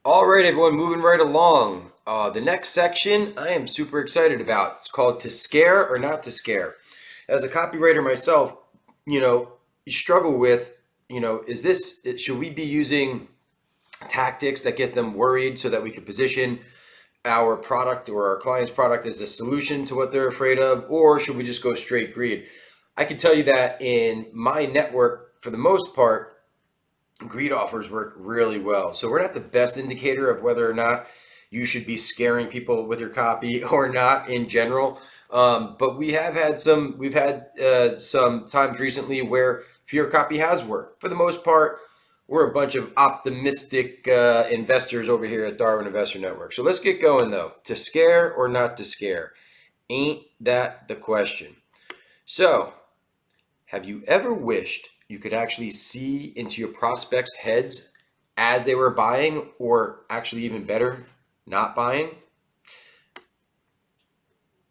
All right, everyone, moving right along. The next section I am super excited about. It's called To Scare or Not to Scare. As a copywriter myself, you struggle with, should we be using tactics that get them worried so that we can position our product or our client's product as a solution to what they're afraid of, or should we just go straight greed? I can tell you that in my network, for the most part, greed offers work really well. So we're not the best indicator of whether or not you should be scaring people with your copy or not in general. But we've had some times recently where fear copy has worked. For the most part, we're a bunch of optimistic investors over here at Darwin Investor Network. So let's get going though. To scare or not to scare? Ain't that the question? So, have you ever wished you could actually see into your prospects' heads as they were buying, or actually even better, not buying?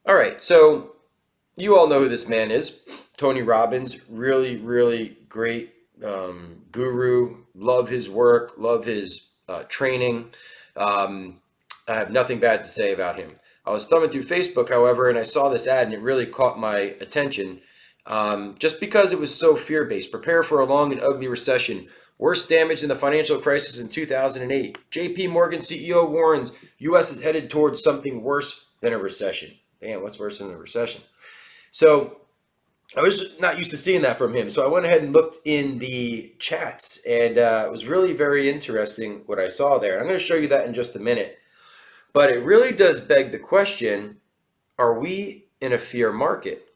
All right, so you all know who this man is. Tony Robbins, really, really great guru. Love his work, love his training. Um, I have nothing bad to say about him. I was thumbing through Facebook, however, and I saw this ad and it really caught my attention just because it was so fear based. Prepare for a long and ugly recession. Worst damage than the financial crisis in 2008. JP Morgan CEO warns US is headed towards something worse than a recession. Damn, what's worse than a recession? So I was not used to seeing that from him. So I went ahead and looked in the chats, and it was really very interesting what I saw there. I'm going to show you that in just a minute. But it really does beg the question, are we in a fear market?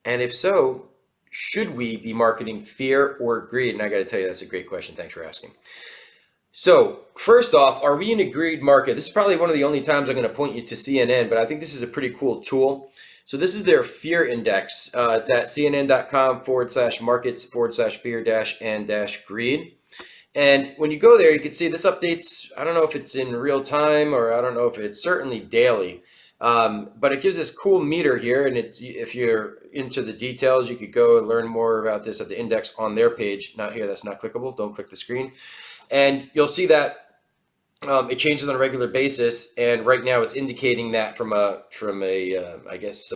And if so, should we be marketing fear or greed? And I got to tell you, that's a great question. Thanks for asking. So, first off, are we in a greed market? This is probably one of the only times I'm going to point you to CNN, but I think this is a pretty cool tool. So, this is their fear index. It's at cnn.com/markets/fear and greed. And when you go there, you can see this updates. I don't know if it's in real time or I don't know if it's certainly daily. But it gives this cool meter here. And if you're into the details, you could go and learn more about this at the index on their page. Not here, that's not clickable. Don't click the screen. And you'll see that it changes on a regular basis. And right now it's indicating that from I guess,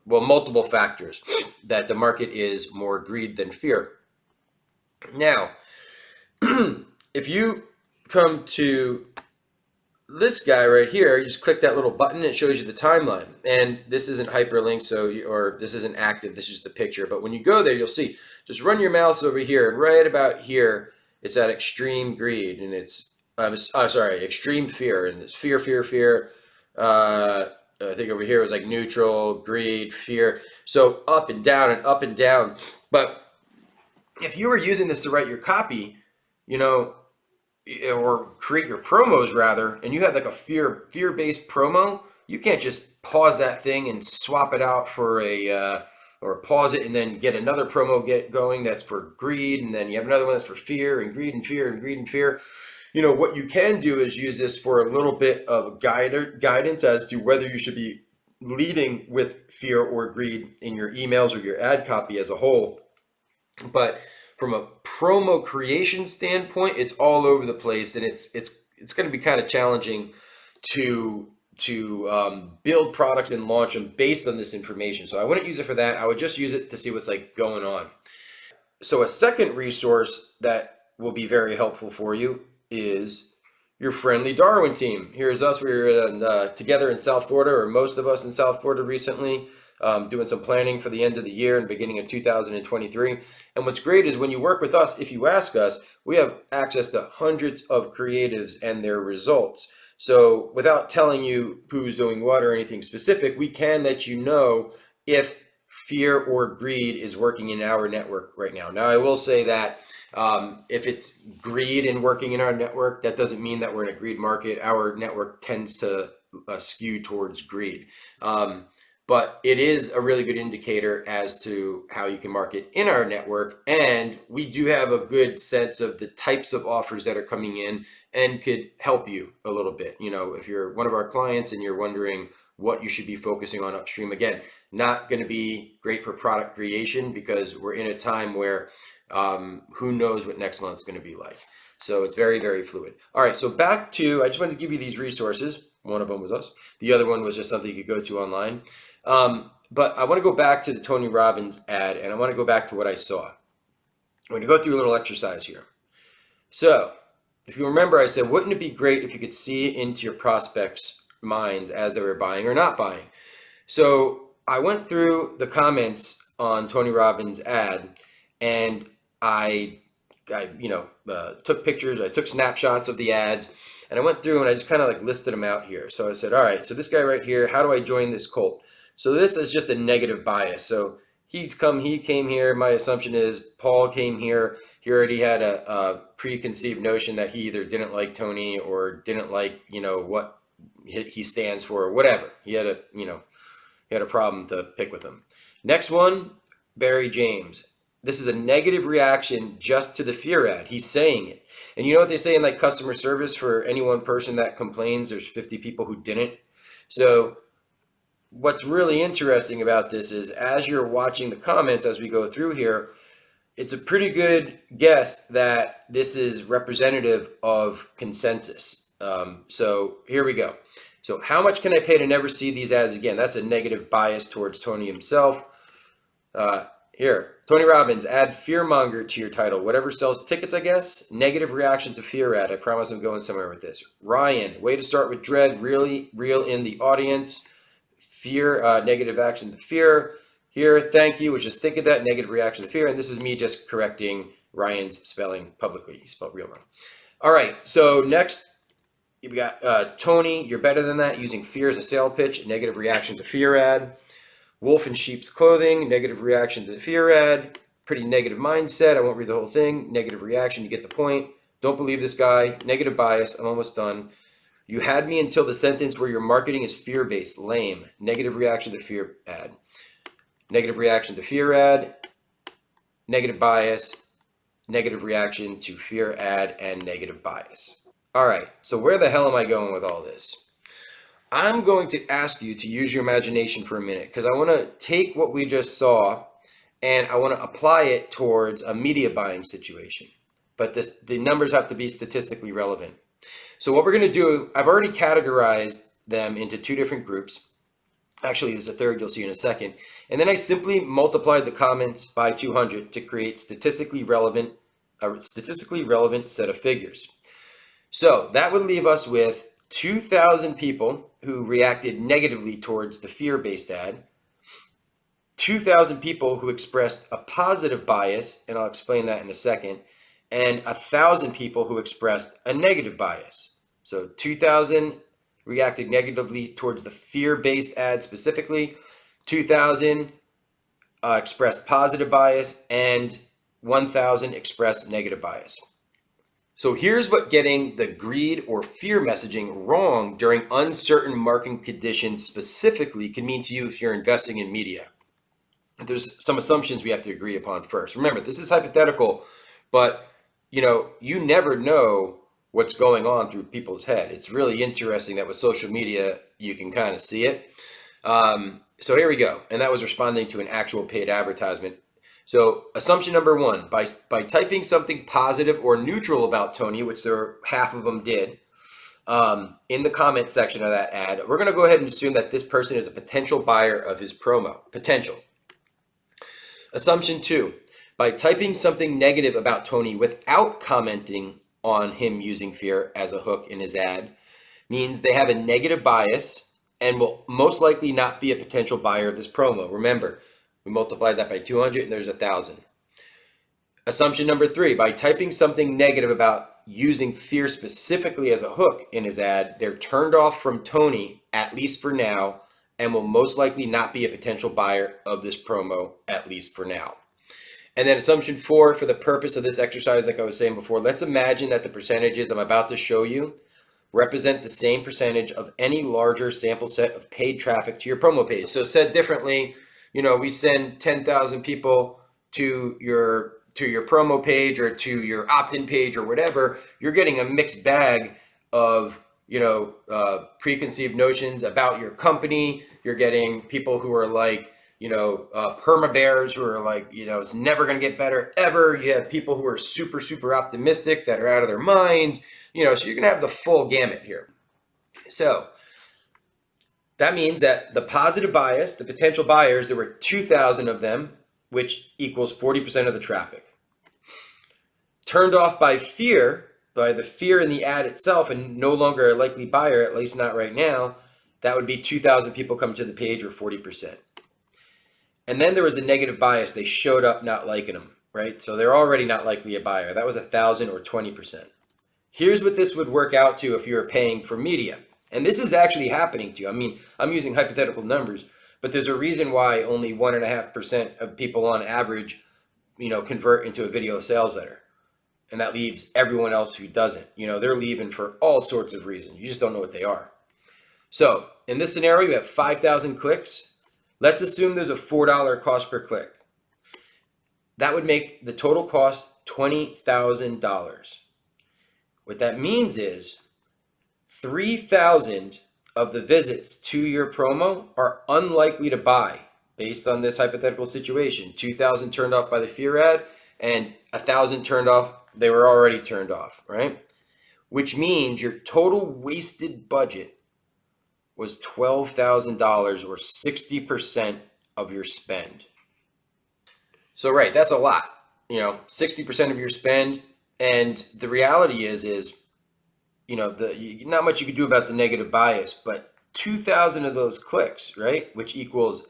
multiple factors that the market is more greed than fear. Now, if you come to this guy right here, you just click that little button, it shows you the timeline. And this isn't hyperlinked, or this isn't active, this is the picture. But when you go there, you'll see, just run your mouse over here, and right about here, it's at extreme greed, and it's, extreme fear, and it's fear, fear, fear. I think over here was like neutral, greed, fear. So up and down and up and down. But if you were using this to write your copy, you know, or create your promos rather, and you have like a fear-based promo, you can't just pause that thing and swap it out for or pause it and then get another promo get going that's for greed, and then you have another one that's for fear and greed and fear and greed and fear. What you can do is use this for a little bit of guidance as to whether you should be leading with fear or greed in your emails or your ad copy as a whole. But from a promo creation standpoint, it's all over the place, and it's going to be kind of challenging to build products and launch them based on this information. So I wouldn't use it for that. I would just use it to see what's like going on. So a second resource that will be very helpful for you is your friendly Darwin team. Here's us. We were together in South Florida, or most of us in South Florida recently, doing some planning for the end of the year and beginning of 2023. And what's great is when you work with us, if you ask us, we have access to hundreds of creatives and their results. So without telling you who's doing what or anything specific, we can let you know if fear or greed is working in our network right now. Now, I will say that if it's greed and working in our network, that doesn't mean that we're in a greed market. Our network tends to skew towards greed. But it is a really good indicator as to how you can market in our network. And we do have a good sense of the types of offers that are coming in and could help you a little bit. If you're one of our clients and you're wondering what you should be focusing on upstream, again, not going to be great for product creation because we're in a time where who knows what next month's going to be like. So it's very, very fluid. All right, so back to, I just wanted to give you these resources. One of them was us. The other one was just something you could go to online. But I want to go back to the Tony Robbins ad, and I want to go back to what I saw. I'm going to go through a little exercise here. So if you remember, I said, wouldn't it be great if you could see into your prospects' minds as they were buying or not buying? So I went through the comments on Tony Robbins' ad, and I took pictures, I took snapshots of the ads, and I went through and I just kind of like listed them out here. So I said, all right, so this guy right here, how do I join this cult? So this is just a negative bias. So he came here. My assumption is Paul came here. He already had a preconceived notion that he either didn't like Tony or didn't like, what he stands for or whatever. He had a problem to pick with him. Next one, Barry James. This is a negative reaction just to the fear ad. He's saying it. And you know what they say in like customer service, for any one person that complains, there's 50 people who didn't. So what's really interesting about this is, as you're watching the comments as we go through here, it's a pretty good guess that this is representative of consensus. So here we go. So how much can I pay to never see these ads again? That's a negative bias towards Tony himself. Here, Tony Robbins, add fearmonger to your title. Whatever sells tickets, I guess. Negative reaction to fear ad. I promise I'm going somewhere with this. Ryan, way to start with dread. Really reel in the audience. Fear, negative action to fear. Here, thank you, was just thinking that. Negative reaction to fear. And this is me just correcting Ryan's spelling publicly. He spelled real wrong. All right, so next, we got Tony, you're better than that, using fear as a sale pitch. Negative reaction to fear ad. Wolf in sheep's clothing, negative reaction to the fear ad. Pretty negative mindset. I won't read the whole thing. Negative reaction, you get the point. Don't believe this guy. Negative bias, I'm almost done. You had me until the sentence where your marketing is fear-based. Lame. Negative reaction to fear ad. Negative reaction to fear ad. Negative bias. Negative reaction to fear ad and negative bias. All right, so where the hell am I going with all this? I'm going to ask you to use your imagination for a minute, because I want to take what we just saw and I want to apply it towards a media buying situation. But the numbers have to be statistically relevant. So what we're going to do, I've already categorized them into two different groups. Actually, there's a third you'll see in a second. And then I simply multiplied the comments by 200 to create a statistically relevant set of figures. So that would leave us with 2,000 people who reacted negatively towards the fear-based ad, 2,000 people who expressed a positive bias, and I'll explain that in a second, and 1,000 people who expressed a negative bias. So 2,000 reacted negatively towards the fear-based ad specifically, 2,000 expressed positive bias, and 1,000 expressed negative bias. So here's what getting the greed or fear messaging wrong during uncertain marketing conditions specifically can mean to you if you're investing in media. There's some assumptions we have to agree upon first. Remember, this is hypothetical, but you never know what's going on through people's head. It's really interesting that with social media, you can kind of see it. So here we go. And that was responding to an actual paid advertisement. So assumption number one, by typing something positive or neutral about Tony, which half of them did, in the comment section of that ad, we're going to go ahead and assume that this person is a potential buyer of his promo. Potential. Assumption two, by typing something negative about Tony without commenting on him using fear as a hook in his ad, means they have a negative bias and will most likely not be a potential buyer of this promo. Remember, we multiplied that by 200 and there's 1,000. Assumption number three, by typing something negative about using fear specifically as a hook in his ad, they're turned off from Tony, at least for now, and will most likely not be a potential buyer of this promo, at least for now. And then assumption four, for the purpose of this exercise, like I was saying before, let's imagine that the percentages I'm about to show you represent the same percentage of any larger sample set of paid traffic to your promo page. So said differently, we send 10,000 people to your promo page or to your opt-in page or whatever. You're getting a mixed bag of preconceived notions about your company. You're getting people who are like perma bears who are like, it's never going to get better ever. You have people who are super, super optimistic that are out of their mind, so you're going to have the full gamut here. So that means that the positive bias, the potential buyers, there were 2,000 of them, which equals 40% of the traffic. Turned off by fear, by the fear in the ad itself and no longer a likely buyer, at least not right now, that would be 2,000 people come to the page, or 40%. And then there was the negative bias. They showed up not liking them, right? So they're already not likely a buyer. That was 1,000, or 20%. Here's what this would work out to if you were paying for media. And this is actually happening to you. I mean, I'm using hypothetical numbers, but there's a reason why only 1.5% of people on average, convert into a video sales letter. And that leaves everyone else who doesn't. They're leaving for all sorts of reasons. You just don't know what they are. So in this scenario, you have 5,000 clicks. Let's assume there's a $4 cost per click. That would make the total cost $20,000. What that means is 3,000 of the visits to your promo are unlikely to buy based on this hypothetical situation. 2,000 turned off by the fear ad, and 1,000 turned off. They were already turned off, right? Which means your total wasted budget was $12,000, or 60% of your spend. So, right, that's a lot, 60% of your spend. And the reality is, not much you could do about the negative bias, but 2,000 of those clicks, right, which equals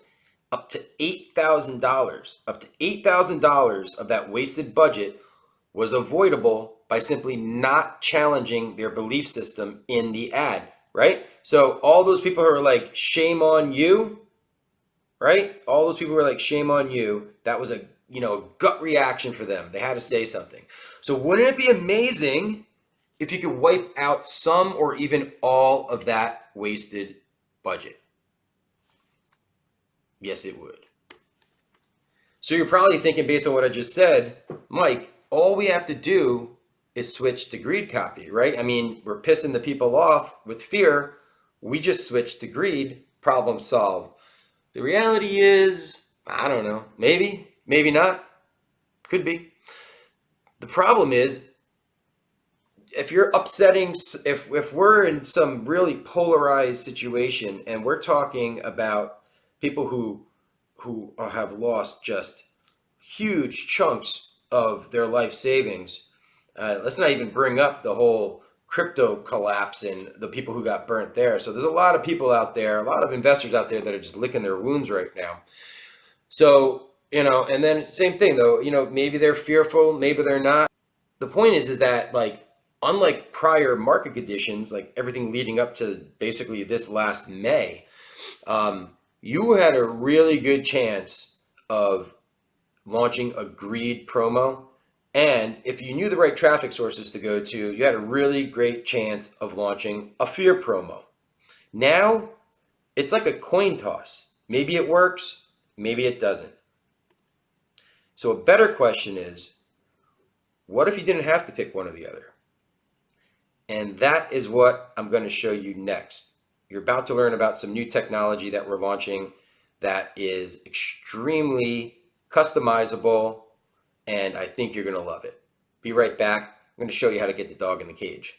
up to $8,000, of that wasted budget was avoidable by simply not challenging their belief system in the ad, right? So all those people who are like, shame on you, right? All those people who are like, shame on you, that was a gut reaction for them. They had to say something. So wouldn't it be amazing if you could wipe out some or even all of that wasted budget? Yes, it would. So you're probably thinking, based on what I just said, Mike, all we have to do is switch to greed copy, right? I mean, we're pissing the people off with fear. We just switch to greed, problem solved. The reality is, I don't know, maybe not, could be. The problem is, if you're upsetting, if we're in some really polarized situation and we're talking about people who have lost just huge chunks of their life savings, let's not even bring up the whole crypto collapse and the people who got burnt there. So there's a lot of people out there, a lot of investors out there that are just licking their wounds right now. So, and then same thing though, maybe they're fearful, maybe they're not. The point is that, like, unlike prior market conditions, like everything leading up to basically this last May, you had a really good chance of launching a greed promo. And if you knew the right traffic sources to go to, you had a really great chance of launching a fear promo. Now, it's like a coin toss. Maybe it works, maybe it doesn't. So a better question is, what if you didn't have to pick one or the other? And that is what I'm going to show you next. You're about to learn about some new technology that we're launching that is extremely customizable, and I think you're going to love it. Be right back. I'm going to show you how to get the dog in the cage.